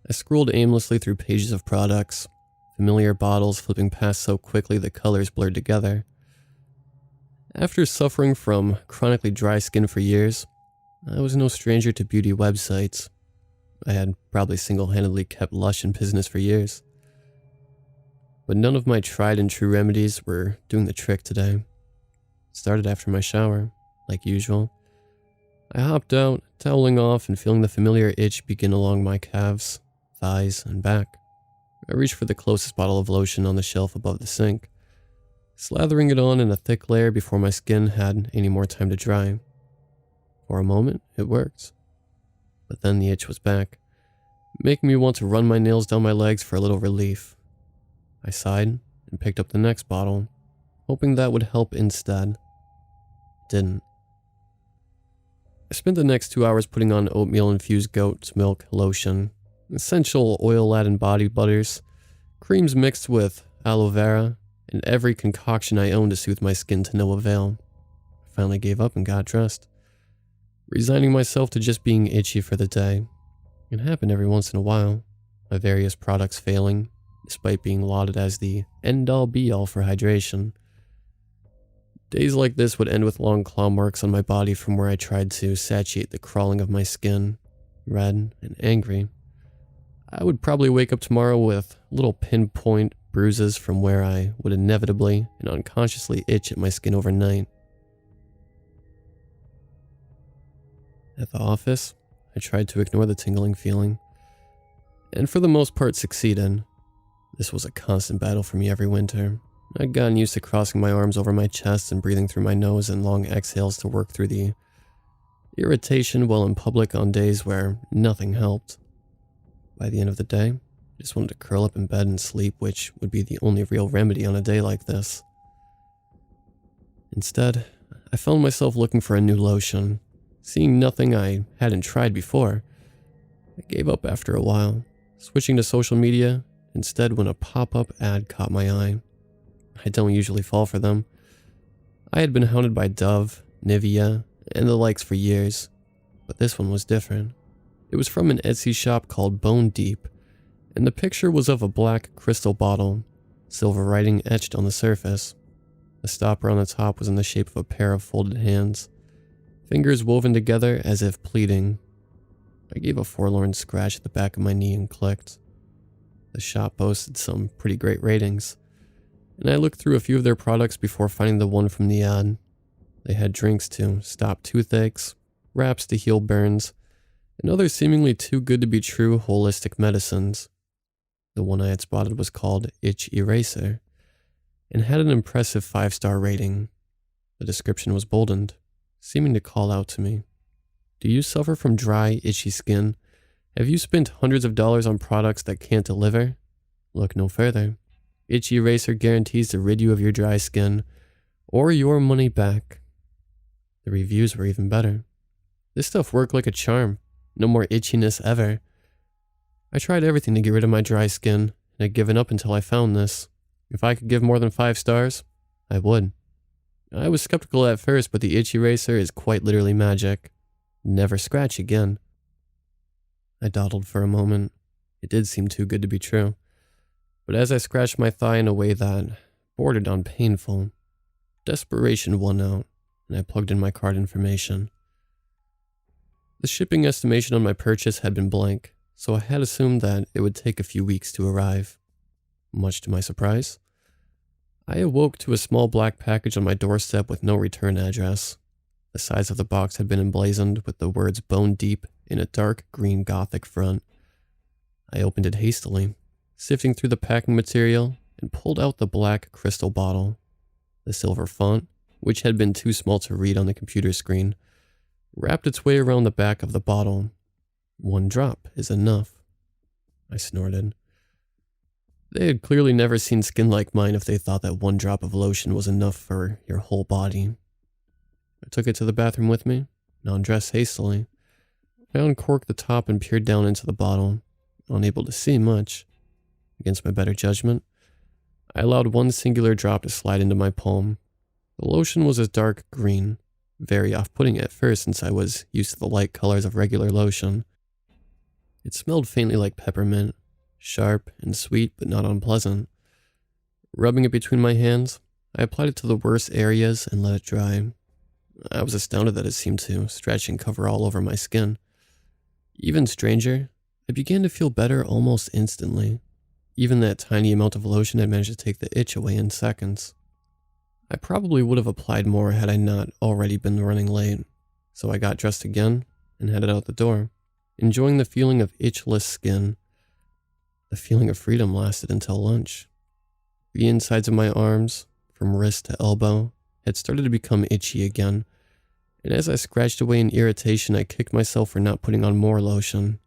I scrolled aimlessly through pages of products, familiar bottles flipping past so quickly the colors blurred together. After suffering from chronically dry skin for years, I was no stranger to beauty websites. I had probably single-handedly kept Lush in business for years. But none of my tried and true remedies were doing the trick today. It started after my shower, like usual. I hopped out, toweling off and feeling the familiar itch begin along my calves, thighs, and back. I reached for the closest bottle of lotion on the shelf above the sink, slathering it on in a thick layer before my skin had any more time to dry. For a moment, it worked. But then the itch was back, making me want to run my nails down my legs for a little relief. I sighed and picked up the next bottle, hoping that would help instead. It didn't. I spent the next 2 hours putting on oatmeal-infused goat's milk lotion, essential oil-laden body butters, creams mixed with aloe vera, and every concoction I owned to soothe my skin to no avail. I finally gave up and got dressed, resigning myself to just being itchy for the day. It happened every once in a while, my various products failing, despite being lauded as the end-all be-all for hydration. Days like this would end with long claw marks on my body from where I tried to satiate the crawling of my skin, red and angry. I would probably wake up tomorrow with little pinpoint bruises from where I would inevitably and unconsciously itch at my skin overnight. At the office, I tried to ignore the tingling feeling, and for the most part succeeded. This was a constant battle for me every winter. I'd gotten used to crossing my arms over my chest and breathing through my nose in long exhales to work through the irritation while in public on days where nothing helped. By the end of the day, I just wanted to curl up in bed and sleep, which would be the only real remedy on a day like this. Instead, I found myself looking for a new lotion, seeing nothing I hadn't tried before. I gave up after a while, switching to social media instead when a pop-up ad caught my eye. I don't usually fall for them. I had been hounded by Dove, Nivea, and the likes for years, but this one was different. It was from an Etsy shop called Bone Deep, and the picture was of a black crystal bottle, silver writing etched on the surface. The stopper on the top was in the shape of a pair of folded hands, fingers woven together as if pleading. I gave a forlorn scratch at the back of my knee and clicked. The shop boasted some pretty great ratings, and I looked through a few of their products before finding the one from the ad. They had drinks to stop toothaches, wraps to heal burns, and other seemingly too good to be true holistic medicines. The one I had spotted was called Itch Eraser, and had an impressive 5-star rating. The description was boldened, seeming to call out to me. Do you suffer from dry, itchy skin? Have you spent hundreds of dollars on products that can't deliver? Look no further. Itch Eraser guarantees to rid you of your dry skin, or your money back. The reviews were even better. This stuff worked like a charm. No more itchiness ever. I tried everything to get rid of my dry skin, and had given up until I found this. If I could give more than 5 stars, I would. I was skeptical at first, but the Itch Eraser is quite literally magic. Never scratch again. I dawdled for a moment. It did seem too good to be true. But as I scratched my thigh in a way that bordered on painful, desperation won out, and I plugged in my card information. The shipping estimation on my purchase had been blank, so I had assumed that it would take a few weeks to arrive. Much to my surprise, I awoke to a small black package on my doorstep with no return address. The sides of the box had been emblazoned with the words Bone Deep in a dark green Gothic font. I opened it hastily, sifting through the packing material, and pulled out the black crystal bottle. The silver font, which had been too small to read on the computer screen, wrapped its way around the back of the bottle. 1 drop is enough. I snorted. They had clearly never seen skin like mine if they thought that 1 drop of lotion was enough for your whole body. I took it to the bathroom with me, and undressed hastily. I uncorked the top and peered down into the bottle, unable to see much. Against my better judgment, I allowed 1 singular drop to slide into my palm. The lotion was a dark green, very off-putting at first since I was used to the light colors of regular lotion. It smelled faintly like peppermint, sharp and sweet but not unpleasant. Rubbing it between my hands, I applied it to the worst areas and let it dry. I was astounded that it seemed to stretch and cover all over my skin. Even stranger, I began to feel better almost instantly. Even that tiny amount of lotion had managed to take the itch away in seconds. I probably would have applied more had I not already been running late, so I got dressed again and headed out the door, enjoying the feeling of itchless skin. The feeling of freedom lasted until lunch. The insides of my arms, from wrist to elbow, had started to become itchy again, and as I scratched away in irritation, I kicked myself for not putting on more lotion.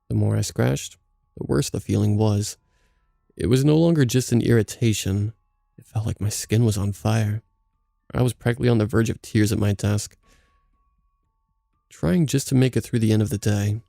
The more I scratched, the worse the feeling was. It was no longer just an irritation. It felt like my skin was on fire. I was practically on the verge of tears at my desk, trying just to make it through the end of the day,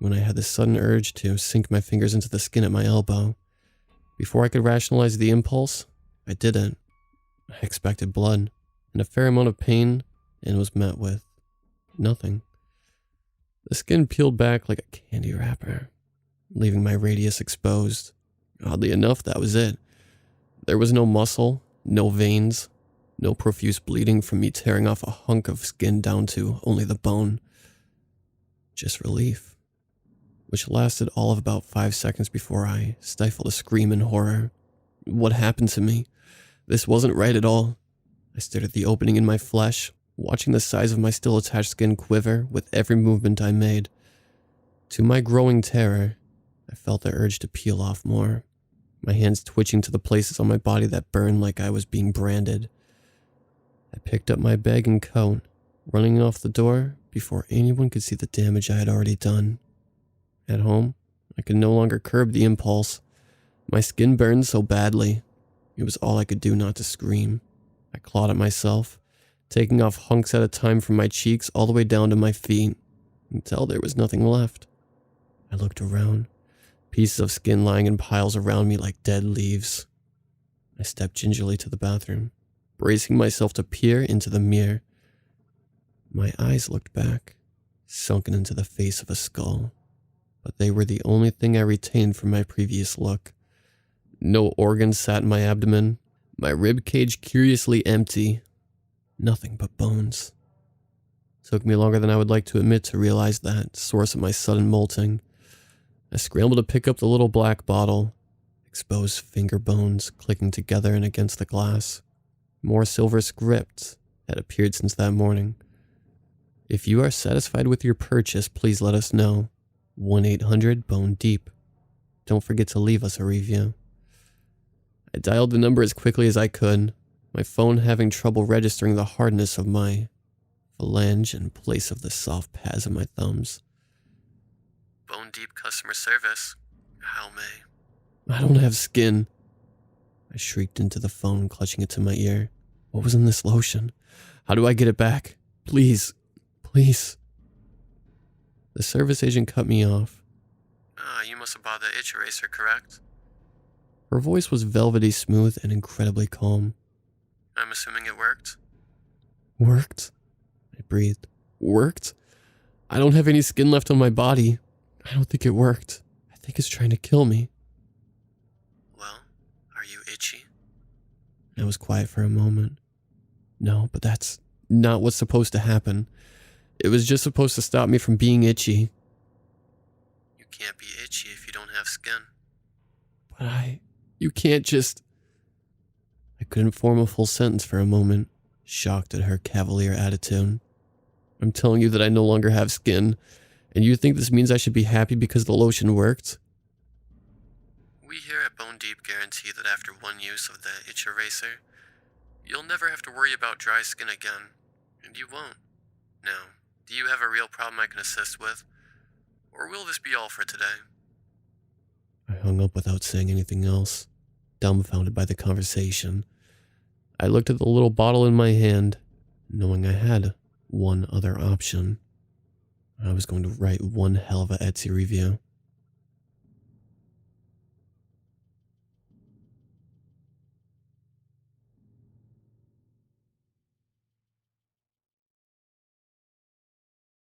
when I had this sudden urge to sink my fingers into the skin at my elbow. Before I could rationalize the impulse, I didn't. I expected blood and a fair amount of pain, and was met with nothing. The skin peeled back like a candy wrapper, leaving my radius exposed. Oddly enough, that was it. There was no muscle, no veins, no profuse bleeding from me tearing off a hunk of skin down to only the bone. Just relief, which lasted all of about 5 seconds before I stifled a scream in horror. What happened to me? This wasn't right at all. I stared at the opening in my flesh, watching the size of my still attached skin quiver with every movement I made. To my growing terror, I felt the urge to peel off more, my hands twitching to the places on my body that burned like I was being branded. I picked up my bag and coat, running off the door before anyone could see the damage I had already done. At home, I could no longer curb the impulse. My skin burned so badly. It was all I could do not to scream. I clawed at myself, taking off hunks at a time from my cheeks all the way down to my feet, until there was nothing left. I looked around, pieces of skin lying in piles around me like dead leaves. I stepped gingerly to the bathroom, bracing myself to peer into the mirror. My eyes looked back, sunken into the face of a skull, but they were the only thing I retained from my previous look. No organs sat in my abdomen, my rib cage curiously empty. Nothing but bones. Took me longer than I would like to admit to realize that source of my sudden molting. I scrambled to pick up the little black bottle, exposed finger bones clicking together and against the glass. More silver script had appeared since that morning. If you are satisfied with your purchase, please let us know. 1-800-BONE-DEEP. Don't forget to leave us a review. I dialed the number as quickly as I could, my phone having trouble registering the hardness of my phalange in place of the soft pads of my thumbs. Bone Deep customer service. How may? I don't have skin. I shrieked into the phone, clutching it to my ear. What was in this lotion? How do I get it back? Please. Please. The service agent cut me off. You must have bought the itch eraser, correct? Her voice was velvety smooth and incredibly calm. I'm assuming it worked? Worked? I breathed. Worked? I don't have any skin left on my body. I don't think it worked. I think it's trying to kill me. Well, are you itchy? I was quiet for a moment. No, but that's not what's supposed to happen. It was just supposed to stop me from being itchy. You can't be itchy if you don't have skin. But you can't just... I couldn't form a full sentence for a moment, shocked at her cavalier attitude. I'm telling you that I no longer have skin, and you think this means I should be happy because the lotion worked? We here at Bone Deep guarantee that after one use of the itch eraser, you'll never have to worry about dry skin again, and you won't. Now, do you have a real problem I can assist with, or will this be all for today? I hung up without saying anything else, dumbfounded by the conversation. I looked at the little bottle in my hand, knowing I had one other option. I was going to write one hell of a Etsy review.